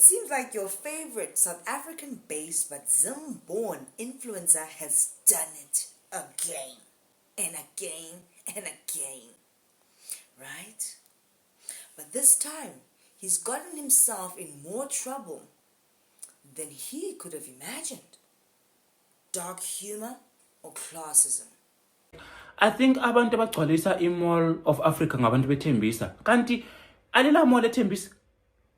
It seems like your favorite South African-based but Zim-born influencer has done it again and again and again, right? But this time, he's gotten himself in more trouble than he could have imagined. Dark humor or classism? I think abantu abagcwalisa imall of Africa ngabantu bethembisa. Kanti alela mall ethembisa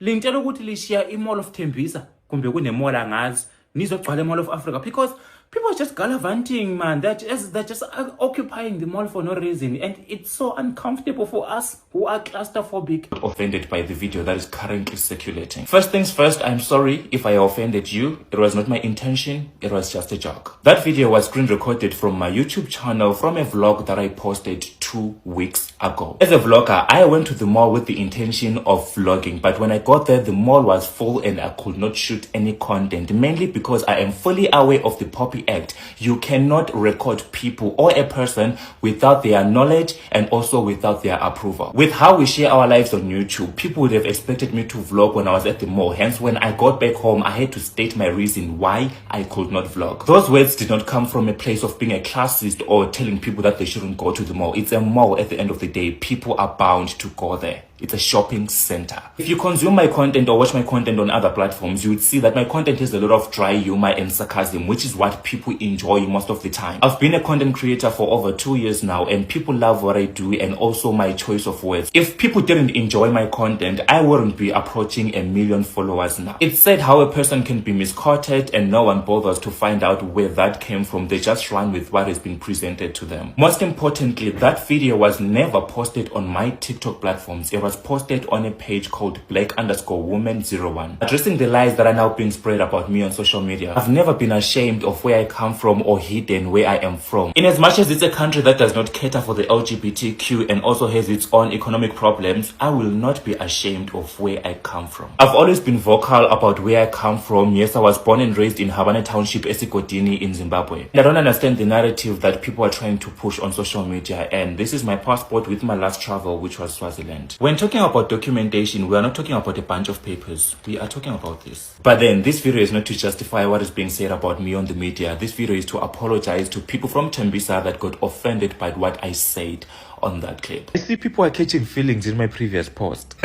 lintela ukuthi lishiya imall of Tembisa kumbe kunemall angazi nizogcwala imall of Africa because people are just gallivanting, man. They're just occupying the mall for no reason. And it's so uncomfortable for us who are claustrophobic. Offended by the video that is currently circulating. First things first, I'm sorry if I offended you. It was not my intention. It was just a joke. That video was screen recorded from my YouTube channel from a vlog that I posted 2 weeks ago. As a vlogger, I went to the mall with the intention of vlogging. But when I got there, the mall was full and I could not shoot any content. Mainly because I am fully aware of the Poppy Act. You cannot record people or a person without their knowledge and also without their approval. With how we share our lives on YouTube, people would have expected me to vlog when I was at the mall. Hence, when I got back home, I had to state my reason why I could not vlog. Those words did not come from a place of being a classist or telling people that they shouldn't go to the mall. It's a mall at the end of the day. People are bound to go there. It's a shopping center. If you consume my content or watch my content on other platforms, you would see that my content has a lot of dry humor and sarcasm, which is what people enjoy most of the time. I've been a content creator for over 2 years now, and people love what I do and also my choice of words. If people didn't enjoy my content, I wouldn't be approaching 1 million followers now. It's said how a person can be misquoted and no one bothers to find out where that came from. They just run with what has been presented to them. Most importantly, that video was never posted on my TikTok platforms. It was posted on a page called black_woman01, addressing the lies that are now being spread about me on social media. I've never been ashamed of where I come from or hidden where I am from. In as much as it's a country that does not cater for the LGBTQ and also has its own economic problems, I will not be ashamed of where I come from. I've always been vocal about where I come from. Yes, I was born and raised in Habane Township, Esigodini in Zimbabwe. And I don't understand the narrative that people are trying to push on social media, and this is my passport with my last travel, which was Swaziland. When talking about documentation, we are not talking about a bunch of papers. We are talking about this. But then this video is not to justify what is being said about me on the media. This video is to apologize to people from Tembisa that got offended by what I said on that clip. I see people are catching feelings in my previous post.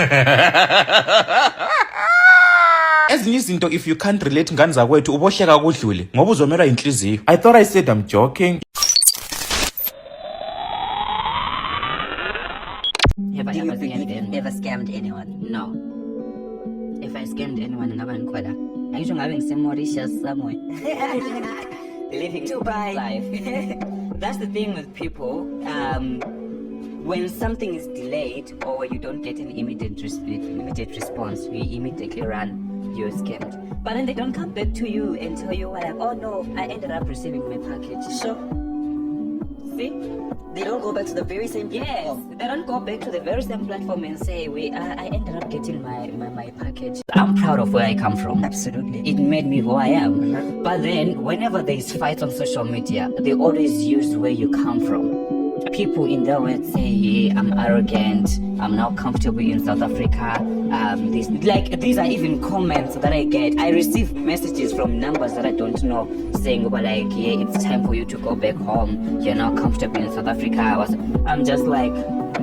Ezinye izinto if you can't relate ngani zakwethu ubohleka kudlule ngoba uzomela inhliziyo. I thought I said I'm joking. Have I ever scammed anyone? No. If I scammed anyone, I usually having some Mauritius somewhere. Living Dubai life. That's the thing with people. When something is delayed or you don't get an immediate response, we immediately run. You're scammed. But then they don't come back to you and tell you, like, oh no, I ended up receiving my package. So, see? They don't go back to the very same platform. Yes, they don't go back to the very same platform and say, I ended up getting my package. I'm proud of where I come from. Absolutely. It made me who I am. But then, whenever there's fights on social media, they always use where you come from. People in their words say, I'm arrogant, I'm now comfortable in South Africa. These are even comments that I get. I receive messages from numbers that I don't know saying, well, like, yeah, it's time for you to go back home. You're now comfortable in South Africa. I'm just like,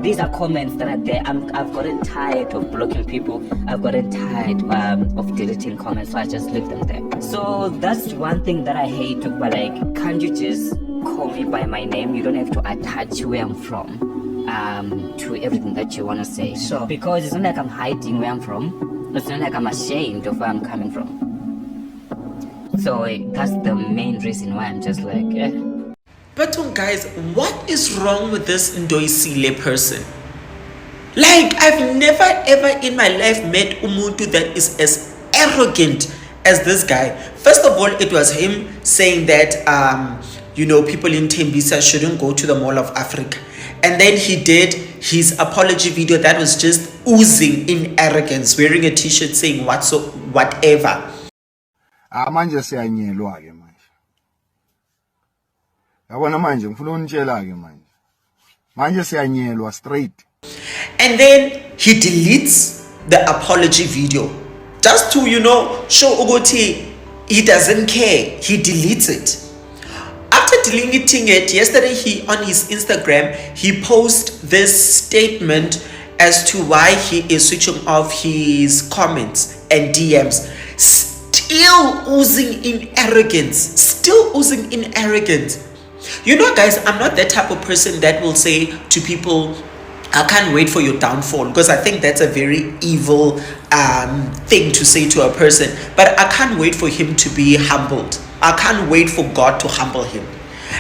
these are comments that are there. I've gotten tired of blocking people. I've gotten tired of deleting comments, so I just leave them there. So that's one thing that I hate, but like, can't you just call me by my name? You don't have to attach where I'm from to everything that you want to say. Sure. Because it's not like I'm hiding where I'm from. It's not like I'm ashamed of where I'm coming from. So that's the main reason why I'm just like, eh. But guys, what is wrong with this Ndoyisile person? Like, I've never ever in my life met umuntu that is as arrogant as this guy. First of all, it was him saying that people in Tembisa shouldn't go to the Mall of Africa. And then he did his apology video that was just oozing in arrogance, wearing a t-shirt saying whatever. Manje siyanyelwa ke manje. Yabona manje ngifuna unitshela ke manje. Manje siyanyelwa straight. And then he deletes the apology video. just to, show Ugoti he doesn't care. He deletes it. After deleting it, yesterday on his Instagram, he posted this statement as to why he is switching off his comments and DMs. Still oozing in arrogance. Guys, I'm not that type of person that will say to people, I can't wait for your downfall, because I think that's a very evil thing to say to a person. But I can't wait for him to be humbled. I can't wait for God to humble him.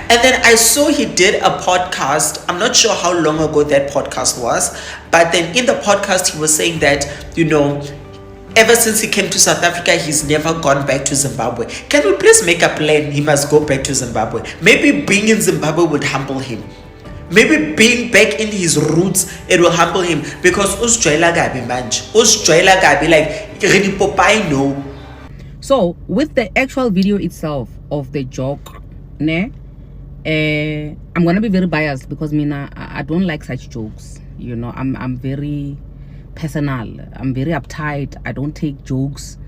And then I saw he did a podcast. I'm not sure how long ago that podcast was, but then in the podcast he was saying that, ever since he came to South Africa, he's never gone back to Zimbabwe. Can we please make a plan? He must go back to Zimbabwe. Maybe being in Zimbabwe would humble him. Maybe being back in his roots, it will humble him. Because Usjoyla gabi manje. Usjoyla gabi, like, Rini Popeye, no. So, with the actual video itself of the joke, I'm gonna be very biased because I don't like such jokes. I'm very personal. I'm very uptight. I don't take jokes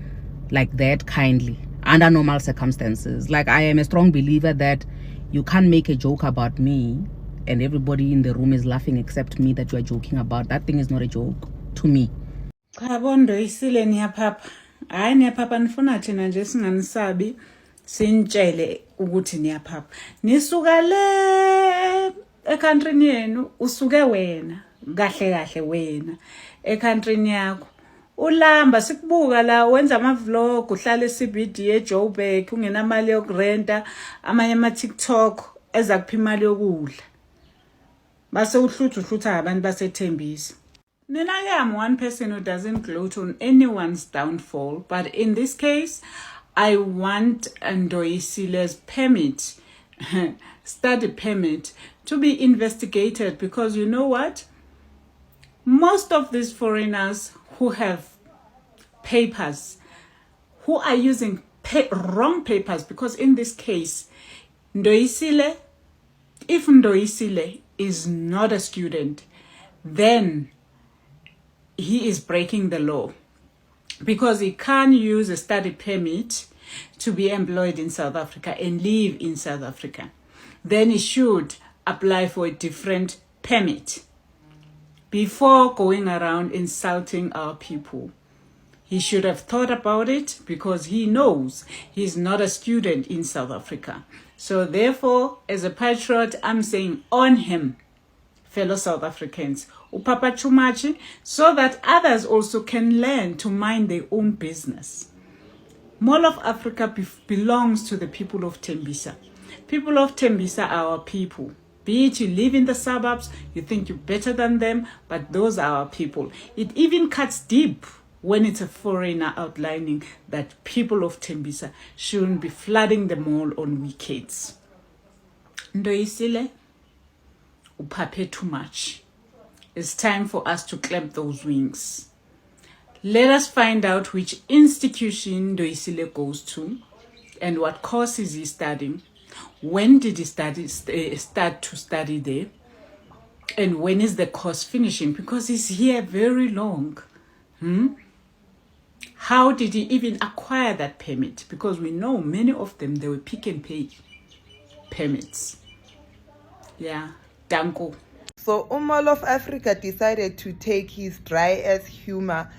like that kindly under normal circumstances. Like, I am a strong believer that you can't make a joke about me and everybody in the room is laughing except me that you are joking about. That thing is not a joke to me. Ndoyisile niyaphapha. Hayi niyaphapha, nifuna thina nje singanisabi sinitshele ukuthi niyaphapha. Nisuka le ecountryni yenu, usuke wena kahle wena ecountryni yakho. Ulamba sikubuka la wenza ama-vlog, uhlala eCBD eJoburg, ungenamali yokurenta, amanye ama-TikTok eza kupha imali yokudla. Base uhlutha abantu basethembisa. Mina-ke, I'm one person who doesn't gloat on anyone's downfall, but in this case, I want Ndoyisile's permit, study permit, to be investigated, because you know what? Most of these foreigners who have papers, who are using wrong papers, because in this case, if Ndoyisile is not a student, then he is breaking the law, because he can't use a study permit to be employed in South Africa and live in South Africa. Then he should apply for a different permit before going around insulting our people. He should have thought about it, because he knows he's not a student in South Africa. So therefore, as a patriot, I'm saying on him, fellow South Africans, upapa chumachi, so that others also can learn to mind their own business. Mall of Africa belongs to the people of Tembisa. People of Tembisa are our people. Be it you live in the suburbs, you think you're better than them, but those are our people. It even cuts deep when it's a foreigner outlining that people of Tembisa shouldn't be flooding the mall on weekends. Ndoyisile, upape too much. It's time for us to clamp those wings. Let us find out which institution Ndoyisile goes to and what course is he studying. When did he start to study there? And when is the course finishing? Because he's here very long. How did he even acquire that permit? Because we know many of them, they were pick and pay permits. Yeah, danko. So Mall of Africa decided to take his dry ass humor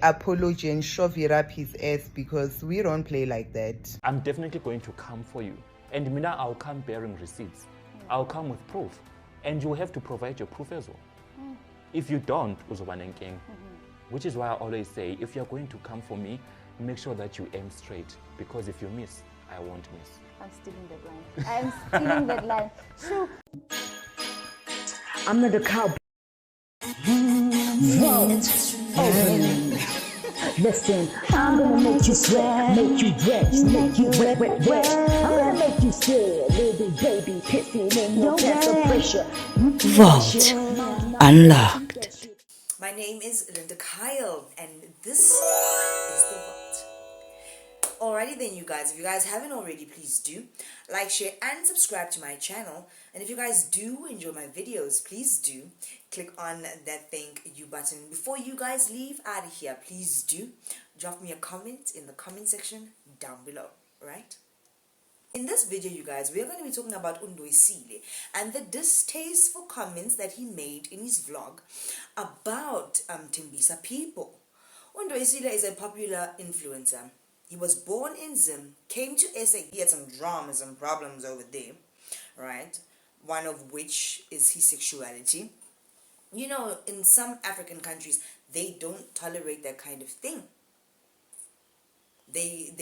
apology and shove it up his ass, because we don't play like that. I'm definitely going to come for you. And Mina, I'll come bearing receipts. I'll come with proof. And you have to provide your proof as well. If you don't, which is why I always say, if you're going to come for me, make sure that you aim straight. Because if you miss, I won't miss. I'm stealing that line. I'm stealing that line. Shoo. I'm not a cow. Listen, I'm gonna make you sweat, make you wet, make you wet. I'm gonna make you scared, little baby, pissing in your pressure pressure. Vault Unlocked. My name is Linda Kyle, and this is The Vault. Alrighty then, you guys. If you guys haven't already, please do like, share, and subscribe to my channel. And if you guys do enjoy my videos, please do click on that thank you button. Before you guys leave out of here, please do drop me a comment in the comment section down below, right? In this video, you guys, we are going to be talking about Ndoyisile and the distasteful comments that he made in his vlog about Tembisa people. Ndoyisile is a popular influencer. He was born in Zim, came to SA. He had some dramas and problems over there, right? One of which is his sexuality. You know, in some African countries, they don't tolerate that kind of thing. They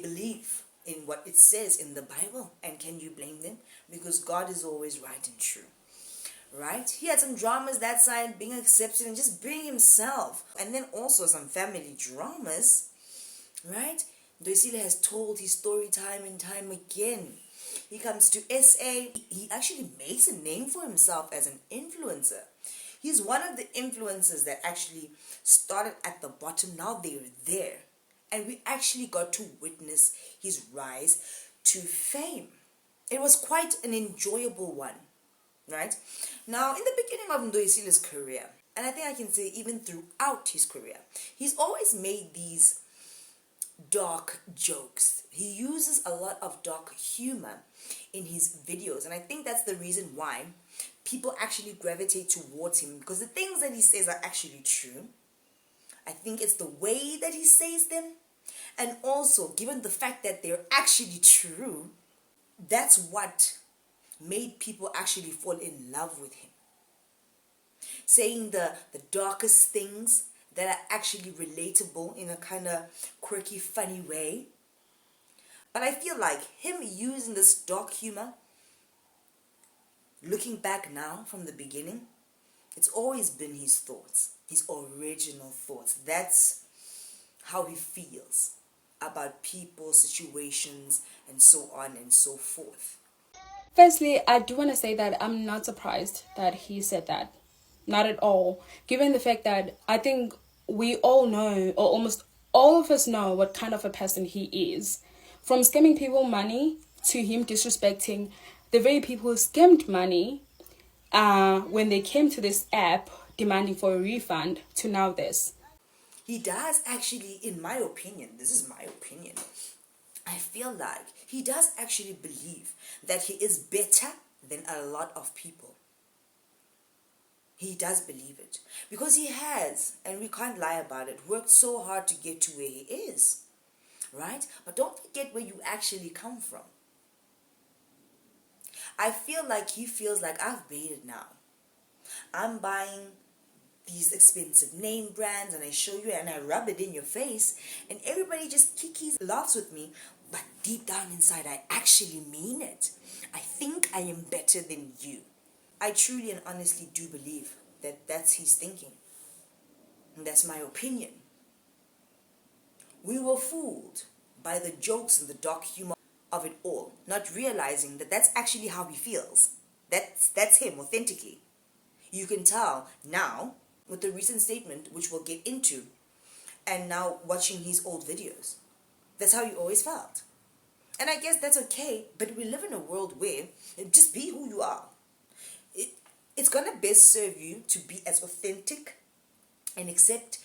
believe in what it says in the Bible. And can you blame them? Because God is always right and true. Right? He had some dramas that side, being accepted and just being himself. And then also some family dramas. Right? Ndoyisile has told his story time and time again. He comes to SA. He actually makes a name for himself as an influencer. He's one of the influencers that actually started at the bottom. Now they're there. And we actually got to witness his rise to fame. It was quite an enjoyable one, right? Now, in the beginning of Ndoyisile's career, and I think I can say even throughout his career, he's always made these dark jokes. He uses a lot of dark humor in his videos, and I think that's the reason why people actually gravitate towards him, because the things that he says are actually true. I think it's the way that he says them, and also given the fact that they're actually true, that's what made people actually fall in love with him. Saying the darkest things that are actually relatable in a kind of quirky, funny way. But I feel like him using this dark humor, looking back now from the beginning, it's always been his thoughts, his original thoughts. That's how he feels about people, situations, and so on and so forth. Firstly, I do want to say that I'm not surprised that he said that. Not at all. Given the fact that I think we all know, or almost all of us know, what kind of a person he is. From scamming people money to him disrespecting the very people who scammed money when they came to this app demanding for a refund, to now this. He does actually, in my opinion, this is my opinion, I feel like he does actually believe that he is better than a lot of people. He does believe it. Because he has, and we can't lie about it, worked so hard to get to where he is. Right? But don't forget where you actually come from. I feel like he feels like I've made it now. I'm buying these expensive name brands and I show you and I rub it in your face and everybody just kikis, laughs with me, but deep down inside I actually mean it. I think I am better than you. I truly and honestly do believe that that's his thinking. And that's my opinion. We were fooled by the jokes and the dark humor of it all, not realizing that that's actually how he feels. That's him authentically. You can tell now with the recent statement, which we'll get into, and now watching his old videos. That's how you always felt. And I guess that's okay, but we live in a world where just be who you are. It's gonna best serve you to be as authentic and accept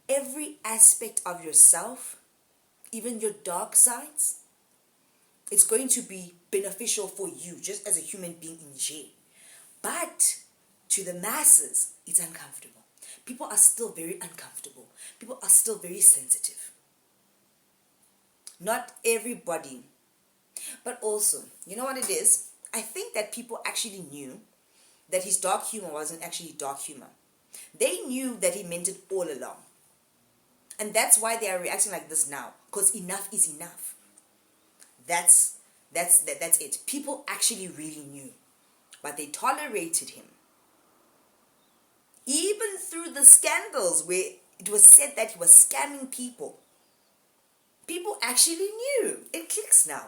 every aspect of yourself, even your dark sides. It's going to be beneficial for you just as a human being in jail. But to the masses, it's uncomfortable. People are still very uncomfortable. People are still very sensitive. Not everybody. But also, you know what it is? I think that people actually knew that his dark humor wasn't actually dark humor. They knew that he meant it all along. And that's why they are reacting like this now. Because enough is enough. That's it. People actually really knew. But they tolerated him. Even through the scandals where it was said that he was scamming people. People actually knew. It clicks now.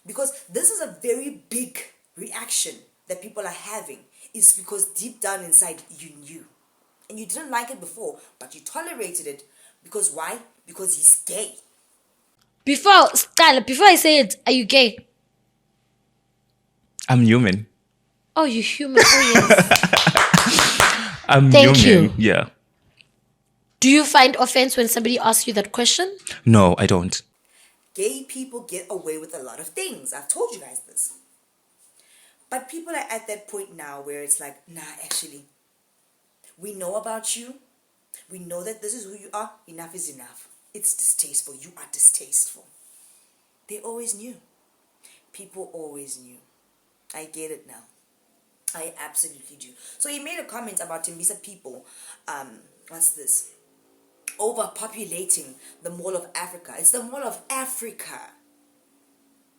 Because this is a very big reaction that people are having. Is because deep down inside you knew. And you didn't like it before, but you tolerated it. Because why? Because he's gay. Before I say it, are you gay? I'm human. Oh, you're human. Oh, yes. I'm Thank human. you. Yeah. Do you find offense when somebody asks you that question? No, I don't. Gay people get away with a lot of things. I've told you guys this. But people are at that point now where it's like, nah, actually, we know about you. We know that this is who you are. Enough is enough. It's distasteful. You are distasteful. They always knew. People always knew. I get it now. I absolutely do. So he made a comment about Tembisa people. What's this? Overpopulating the Mall of Africa. It's the Mall of Africa.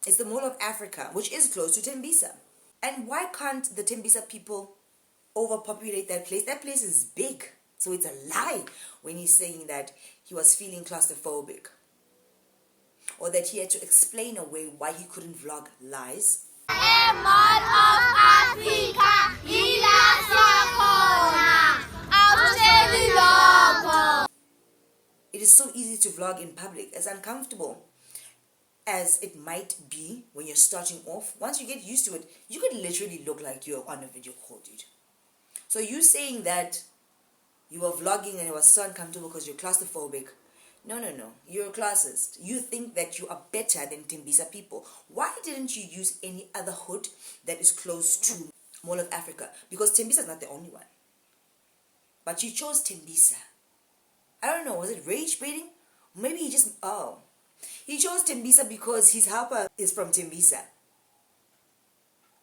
It's the Mall of Africa, which is close to Tembisa. And why can't the Tembisa people overpopulate that place? That place is big. So it's a lie when he's saying that he was feeling claustrophobic. Or that he had to explain away why he couldn't vlog. Lies. Mall of Africa. It is so easy to vlog in public. As uncomfortable as it might be when you're starting off, once you get used to it, you could literally look like you're on a video call, dude. So you saying that you were vlogging and it was so uncomfortable because you're claustrophobic. No. You're a classist. You think that you are better than Tembisa people. Why didn't you use any other hood that is close to Mall of Africa? Because Tembisa is not the only one. But you chose Tembisa. I don't know, was it rage baiting? Maybe he just, he chose Tembisa because his helper is from Tembisa.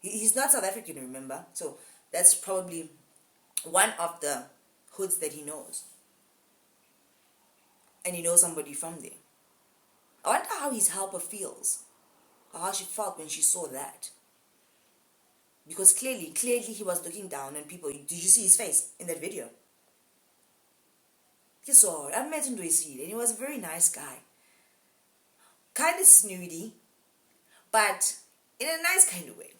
He's not South African, remember? So that's probably one of the hoods that he knows. And he knows somebody from there. I wonder how his helper feels. Or how she felt when she saw that. Because clearly he was looking down on people. Did you see his face in that video? You saw it. I met Ndoyisile and he was a very nice guy. Kind of snooty, but in a nice kind of way.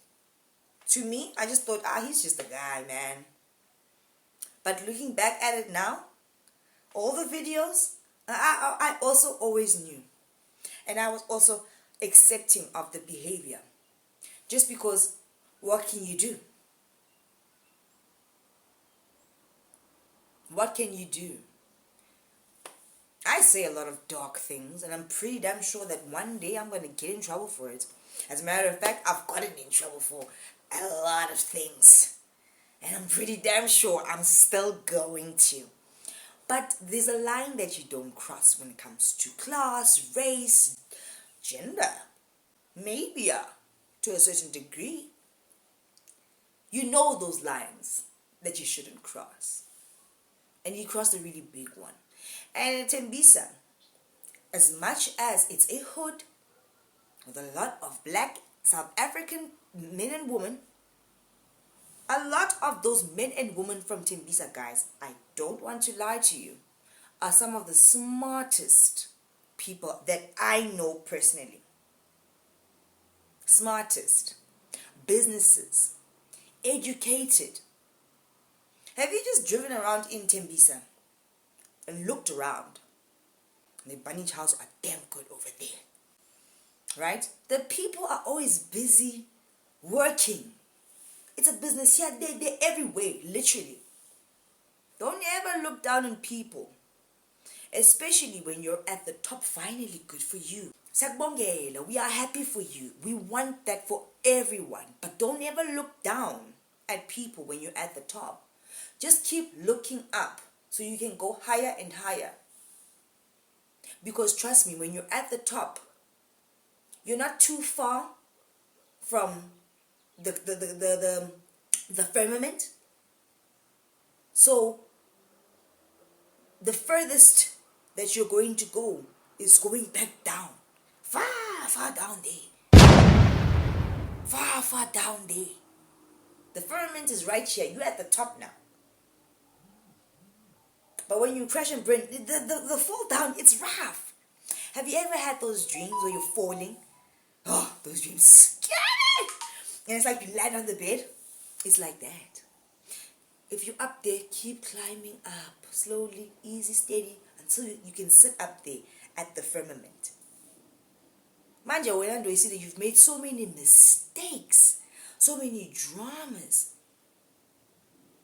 To me, I just thought, he's just a guy, man. But looking back at it now, all the videos, I also always knew. And I was also accepting of the behavior. Just because, what can you do? What can you do? I say a lot of dark things, and I'm pretty damn sure that one day I'm going to get in trouble for it. As a matter of fact, I've gotten in trouble for a lot of things. And I'm pretty damn sure I'm still going to. But there's a line that you don't cross when it comes to class, race, gender. Maybe to a certain degree. You know those lines that you shouldn't cross. And you crossed a really big one. And in Tembisa, as much as it's a hood with a lot of black South African men and women, a lot of those men and women from Tembisa, guys, I don't want to lie to you, are some of the smartest people that I know personally. Smartest, businesses, educated. Have you just driven around in Tembisa and looked around? The Bunny House are damn good over there. Right? The people are always busy working. It's a business here, they're everywhere, literally. Don't ever look down on people. Especially when you're at the top, finally, good for you. Sakbongela, we are happy for you. We want that for everyone. But don't ever look down at people when you're at the top. Just keep looking up so you can go higher and higher. Because trust me, when you're at the top, you're not too far from the firmament. So the furthest that you're going to go is going back down. Far down there. Far down there. The firmament is right here. You're at the top now. But when you crash and burn, the fall down, it's rough. Have you ever had those dreams where you're falling? Oh, those dreams scary. And it's like you land on the bed. It's like that. If you're up there, keep climbing up. Slowly, easy, steady, until you can sit up there at the firmament. Manje, wena Ndoyisile, you've made so many mistakes, so many dramas,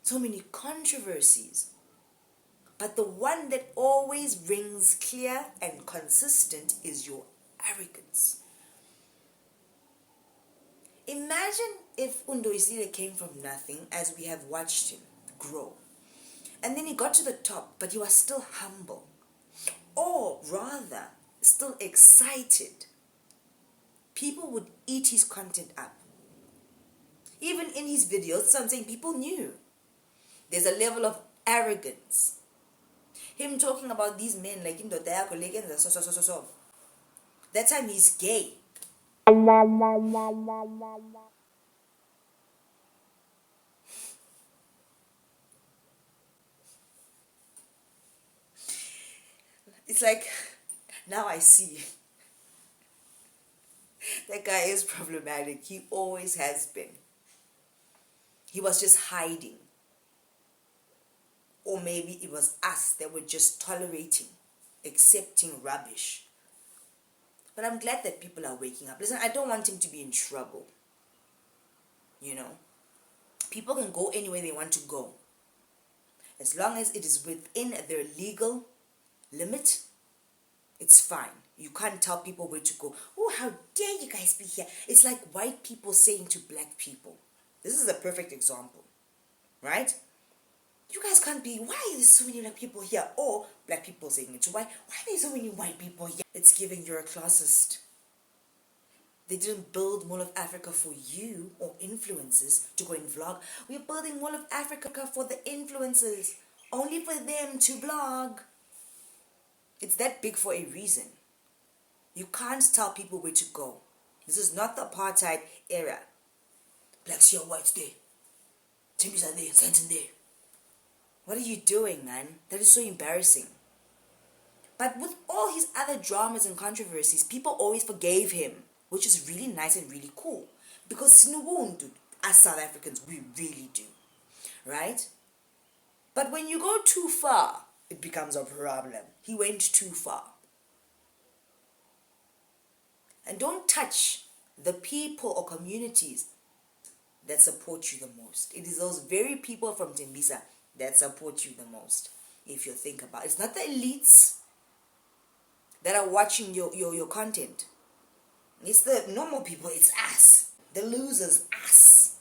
so many controversies. But the one that always rings clear and consistent is your arrogance. Imagine if Ndoyisile came from nothing, as we have watched him grow. And then he got to the top, but he was still humble. Or rather, still excited. People would eat his content up. Even in his videos, so I'm saying people knew. There's a level of arrogance. Him talking about these men like so. That time he's gay. It's like, now I see. That guy is problematic. He always has been. He was just hiding. Or maybe it was us that were just tolerating, accepting rubbish. But I'm glad that people are waking up. Listen, I don't want him to be in trouble. You know? People can go anywhere they want to go. As long as it is within their legal limit, it's fine. You can't tell people where to go. Oh, how dare you guys be here? It's like white people saying to black people. This is a perfect example. Right? You guys can't be, why are there so many black people here? Or black people saying it to white, why are there so many white people here? It's giving you're a classist. They didn't build Mall of Africa for you or influencers to go and vlog. We're building Mall of Africa for the influencers. Only for them to vlog. It's that big for a reason. You can't tell people where to go. This is not the apartheid era. Blacks here, whites there. Timbis are there, Santin there. What are you doing, man? That is so embarrassing. But with all his other dramas and controversies, people always forgave him, which is really nice and really cool. Because sinubuntu, as South Africans, we really do. Right? But when you go too far, it becomes a problem. He went too far. And don't touch the people or communities that support you the most. It is those very people from Tembisa that support you the most. If you think about it. It's not the elites that are watching your content. It's the normal people. It's us. The losers, us.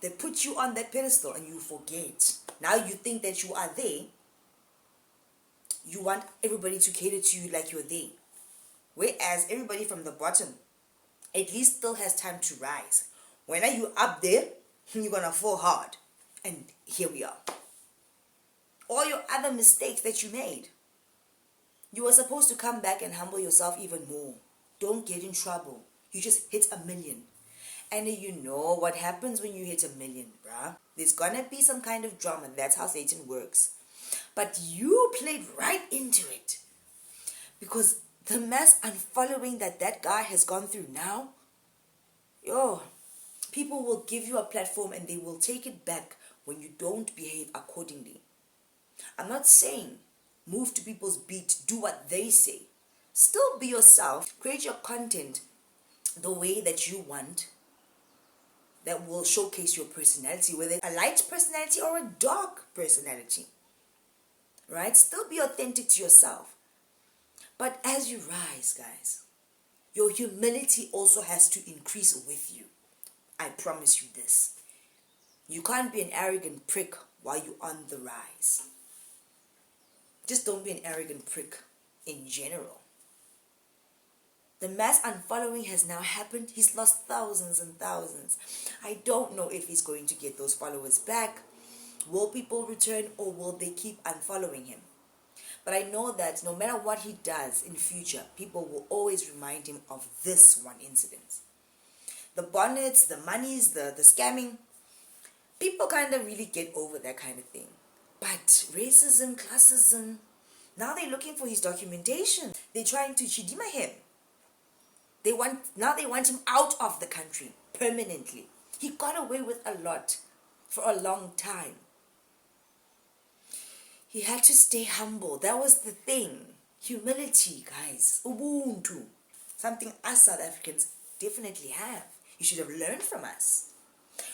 They put you on that pedestal and you forget. Now you think that you are there. You want everybody to cater to you like you're there. Whereas everybody from the bottom at least still has time to rise. When are you up there, you're going to fall hard. And here we are. All your other mistakes that you made. You were supposed to come back and humble yourself even more. Don't get in trouble. You just hit 1 million. And you know what happens when you hit 1 million, bruh. There's gonna be some kind of drama. That's how Satan works. But you played right into it. Because the mass unfollowing that guy has gone through now, people will give you a platform and they will take it back when you don't behave accordingly. I'm not saying move to people's beat, do what they say. Still be yourself. Create your content the way that you want, that will showcase your personality, whether a light personality or a dark personality. Right? Still be authentic to yourself. But as you rise, guys, your humility also has to increase with you. I promise you this. You can't be an arrogant prick while you're on the rise. Just don't be an arrogant prick in general. The mass unfollowing has now happened. He's lost thousands and thousands. I don't know if he's going to get those followers back. Will people return or will they keep unfollowing him? But I know that no matter what he does in future, people will always remind him of this one incident. The bonnets, the monies, the scamming, people kind of really get over that kind of thing. But racism, classism, now they're looking for his documentation. They're trying to chidima him. They want him out of the country permanently. He got away with a lot for a long time. He had to stay humble. That was the thing. Humility, guys. Ubuntu. Something us South Africans definitely have. You should have learned from us.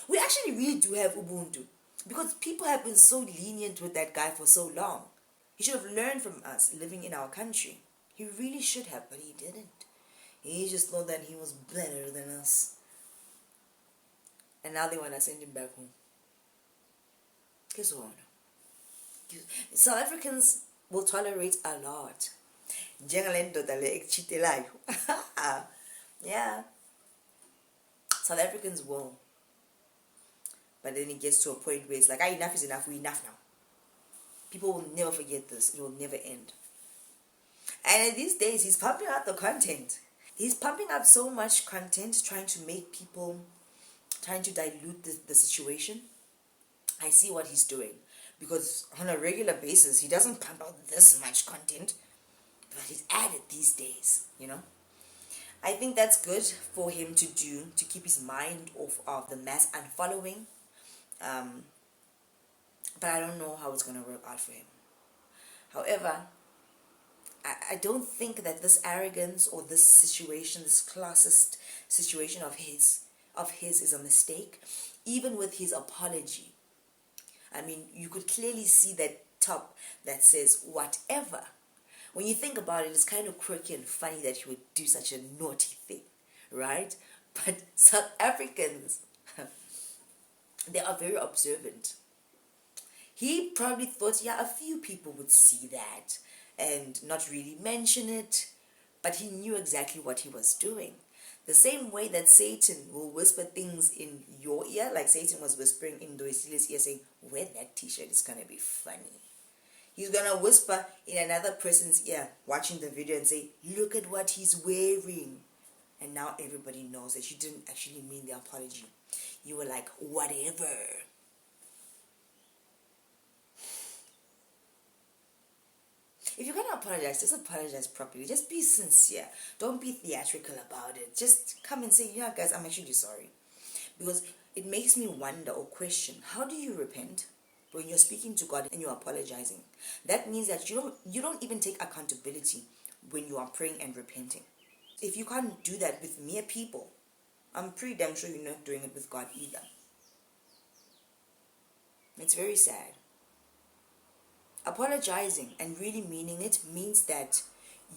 We actually really do have Ubuntu, because people have been so lenient with that guy for so long. He should have learned from us living in our country. He really should have, but he didn't. He just thought that he was better than us. And now they want to send him back home. Guess what? South Africans will tolerate a lot. Yeah. South Africans will. But then it gets to a point where it's like, enough is enough, we're enough now. People will never forget this. It will never end. And these days, he's pumping out the content. He's pumping up so much content, trying to make people, trying to dilute the situation. I see what he's doing. Because on a regular basis, he doesn't pump out this much content. But he's added these days, you know. I think that's good for him to do, to keep his mind off of the mass unfollowing. But I don't know how it's going to work out for him. However, I don't think that this arrogance or this situation, this classist situation of his is a mistake. Even with his apology. I mean, you could clearly see that top that says whatever. When you think about it, it's kind of quirky and funny that he would do such a naughty thing, right? But South Africans, they are very observant. He probably thought, yeah, a few people would see that and not really mention it, but he knew exactly what he was doing. The same way that Satan will whisper things in your ear, like Satan was whispering in Ndoyisile's ear saying, wear that t-shirt, it's going to be funny. He's going to whisper in another person's ear, watching the video and say, look at what he's wearing. And now everybody knows that you didn't actually mean the apology. You were like, whatever. If you're going to apologize, just apologize properly. Just be sincere. Don't be theatrical about it. Just come and say, yeah, guys, I'm actually sorry. Because it makes me wonder or question, how do you repent when you're speaking to God and you're apologizing? That means that you don't even take accountability when you are praying and repenting. If you can't do that with mere people, I'm pretty damn sure you're not doing it with God either. It's very sad. Apologizing and really meaning it means that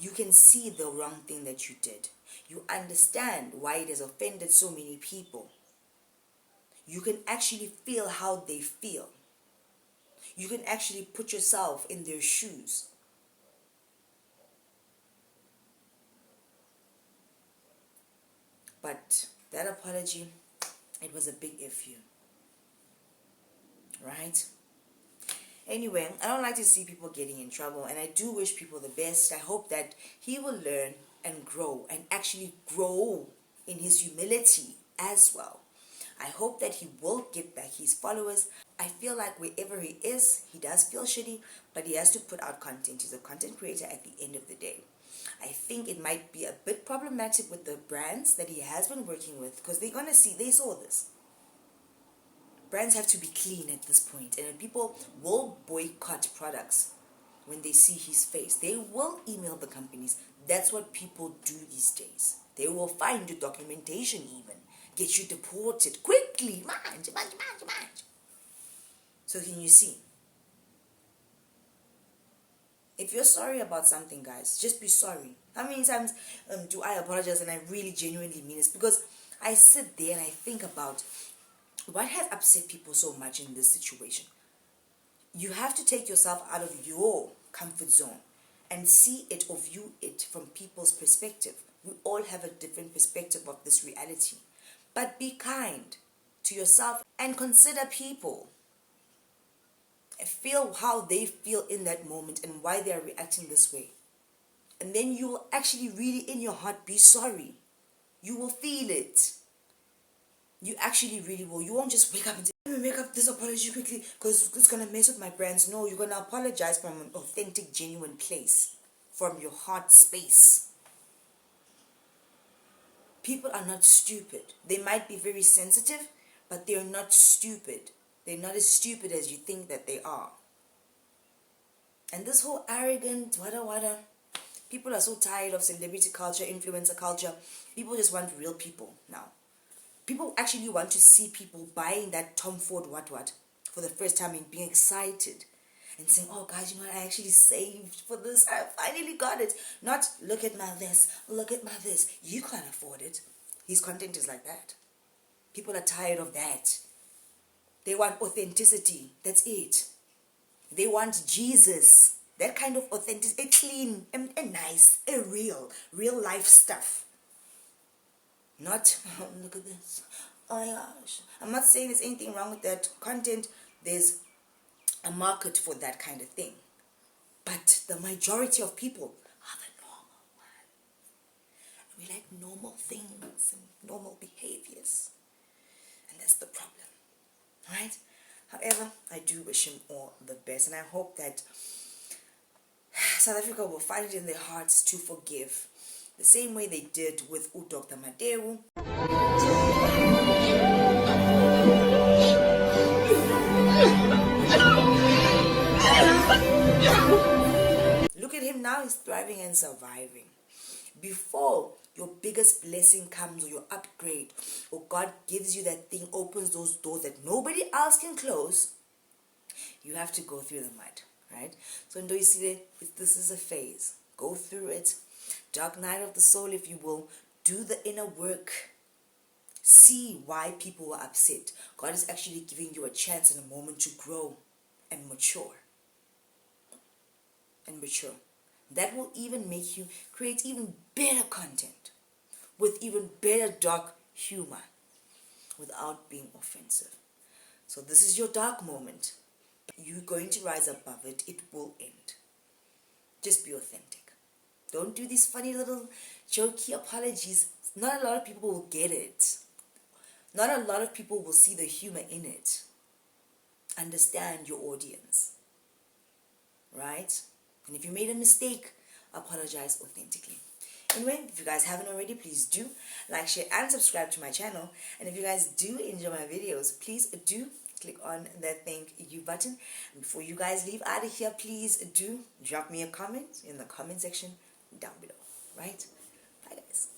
you can see the wrong thing that you did. You understand why it has offended so many people. You can actually feel how they feel. You can actually put yourself in their shoes. But that apology, it was a big fu. Right? Anyway, I don't like to see people getting in trouble, and I do wish people the best. I hope that he will learn and grow, and actually grow in his humility as well. I hope that he will get back his followers. I feel like wherever he is, he does feel shitty, but he has to put out content. He's a content creator at the end of the day. I think it might be a bit problematic with the brands that he has been working with, because they're going to see, they saw this. Brands have to be clean at this point, and people will boycott products when they see his face. They will email the companies. That's what people do these days. They will find your documentation even, get you deported quickly. Manj. So can you see? If you're sorry about something, guys, just be sorry. How many times do I apologize and I really genuinely mean it? Because I sit there and I think about what has upset people so much in this situation. You have to take yourself out of your comfort zone and see it or view it from people's perspective. We all have a different perspective of this reality. But be kind to yourself and consider people. Feel how they feel in that moment and why they are reacting this way. And then you will actually really in your heart be sorry. You will feel it. You actually really will. You won't just wake up and say, let me make up this apology quickly because it's going to mess with my brands. No, you're going to apologize from an authentic, genuine place. From your heart space. People are not stupid. They might be very sensitive, but they're not stupid. They're not as stupid as you think that they are. And this whole arrogant, wada, People are so tired of celebrity culture, influencer culture. People just want real people now. People actually want to see people buying that Tom Ford what for the first time and being excited and saying, oh guys, you know what, I actually saved for this. I finally got it. Not look at my this, look at my this. You can't afford it. His content is like that. People are tired of that. They want authenticity. That's it. They want Jesus. That kind of authentic, a clean, a nice, a real life stuff. Not, oh, look at this. Oh my gosh. I'm not saying there's anything wrong with that content. There's a market for that kind of thing. But the majority of people are the normal ones. We like normal things and normal behaviors. And that's the problem. Right? However, I do wish him all the best. And I hope that South Africa will find it in their hearts to forgive. The same way they did with Dr. Madeu. Look at him now, he's thriving and surviving. Before your biggest blessing comes, or your upgrade, or God gives you that thing, opens those doors that nobody else can close, you have to go through the mud, right? So Ndoyisile, this is a phase. Go through it. Dark night of the soul, if you will. Do the inner work. See why people were upset. God is actually giving you a chance and a moment to grow and mature. That will even make you create even better content with even better dark humor without being offensive. So this is your dark moment. You're going to rise above it. It will end. Just be authentic. Don't do these funny little jokey apologies. Not a lot of people will get it. Not a lot of people will see the humor in it. Understand your audience. Right? And if you made a mistake, apologize authentically. Anyway, if you guys haven't already, please do like, share, and subscribe to my channel. And if you guys do enjoy my videos, please do click on that thank you button. And before you guys leave out of here, please do drop me a comment in the comment section down below. Right? Bye, guys.